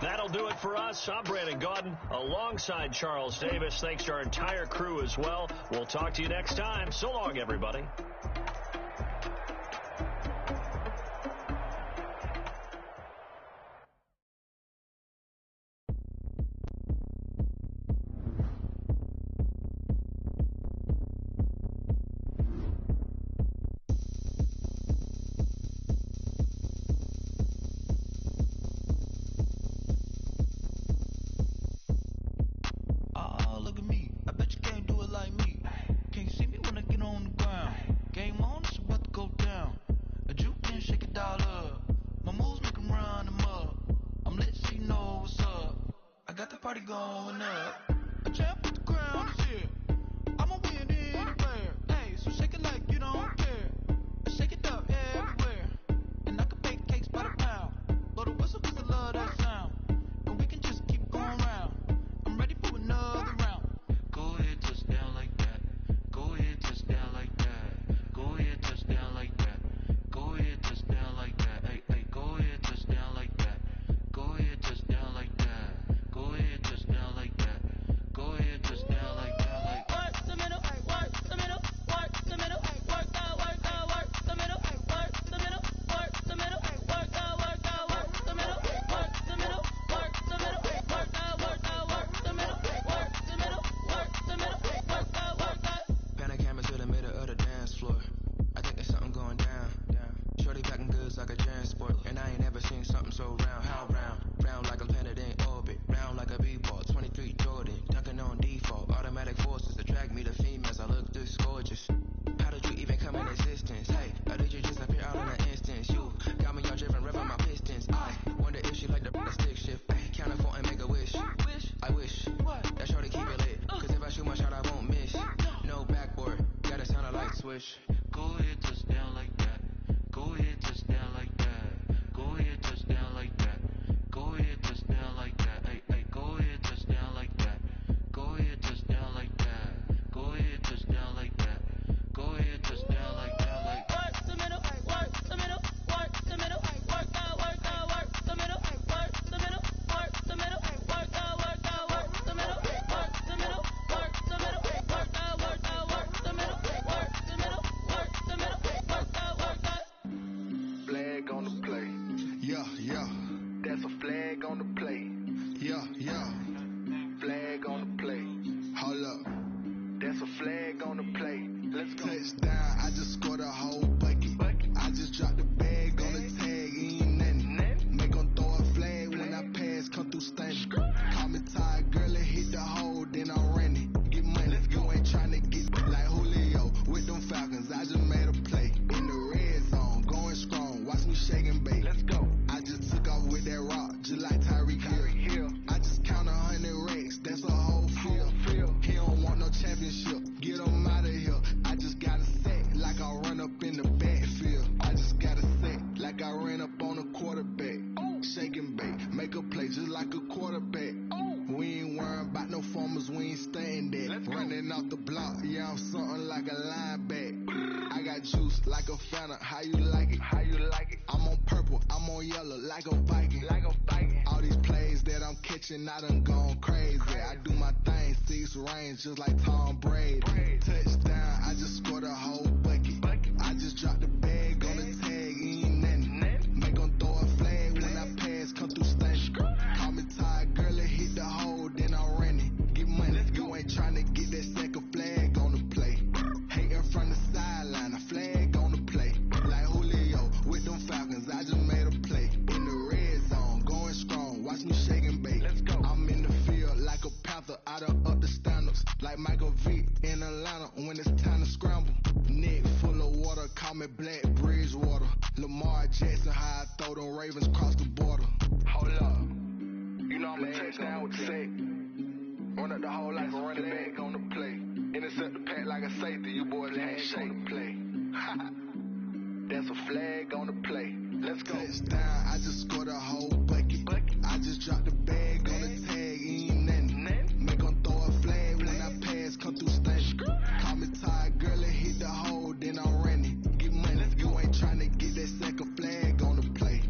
That'll do it for us. I'm Brandon Gaudin alongside Charles Davis. Thanks to our entire crew as well. We'll talk to you next time. So long, everybody. I done gone crazy. I do my thing, 6 rings just like Tom Brady. Touchdown, I just scored a whole bucket. I just dropped the bag on the tag, ain't nothing. Make them throw a flag when I pass, come through stunning. Call me tired, girl, it hit the hole, then I'm running. Get money, you ain't trying to get that second flag on the play. Hating from the sideline, a flag on the shake play. That's a flag on the play. Let's go. Touchdown, I just scored a whole bucket. I just dropped the bag on the tag, ain't nothing. Make 'em throw a flag when I pass, come through stunning. Call me tired, girl, and hit the hole, then I'm running. Get money, you ain't tryna get that second flag on the play.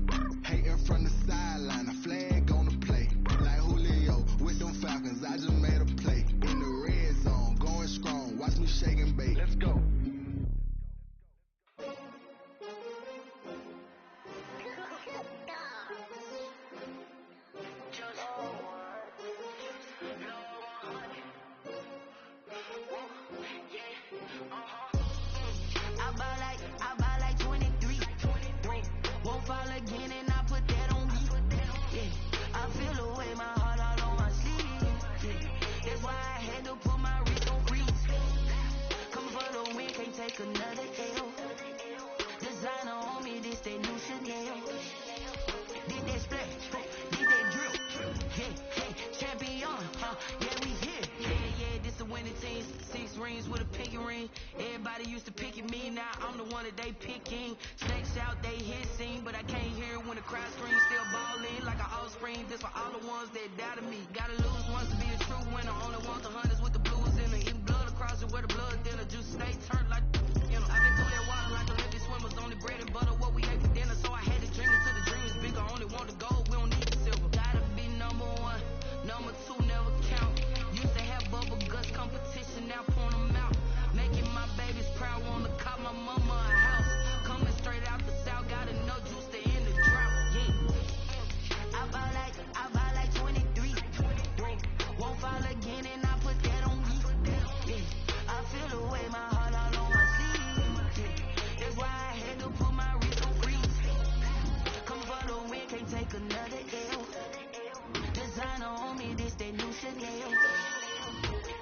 Hating from the sideline, a flag on the play. Like Julio with them Falcons, I just made a play. In the red zone, going strong, watch me shake and bake. Let's go. I buy like 23. Won't fall again and I put that on me. Yeah, I feel the way my heart all on my sleeve. Yeah, that's why I had to put my wrist on freeze. Coming for the win, can't take another L. Designer on me, this that new Chanel. Did that splash, did that drill. Yeah, champion, yeah, we here. Yeah, this a winning team. 6 rings with a pinky ring. Everybody used to pick at me, now I'm the one that they picking. Snakes out, they hissing, but I can't hear when the crowd screams. Still ballin' like an offspring. This for all the ones that doubted me. Gotta lose once to be a true winner. Only want the hunters with the blues in it. Even blood across it where the blood thinner. Juice stay turned like, you know. I've been through that water like Olympic swimmers. Only bread and butter, what we ate for dinner. So I had to dream until the dream is bigger. Only want the gold, we don't need the silver. Gotta be number 1, number 2 never count. Used to have bubble guts competition, now point them out. Making my babies proud, wanna cop my mama a house. Coming straight out the south, gotta know juice to end the drought. Yeah, I buy like 23. Won't fall again and I put that on me. Yeah, I feel the way my heart all on my sleeve. Yeah, that's why I had to put my wrist on freeze. Come for the win, can't take another L. Designer on me, this that new Chanel.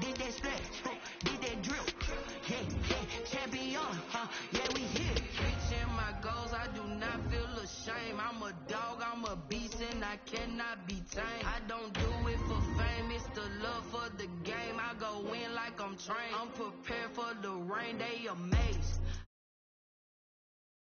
Did that splash, did that drill. Yeah, champion, yeah, we here. Reaching my goals, I do not feel ashamed. I'm a dog, I'm a beast, and I cannot be tamed. I don't do it for fame, it's the love for the game. I go in like I'm trained. I'm prepared for the rain, they amazed.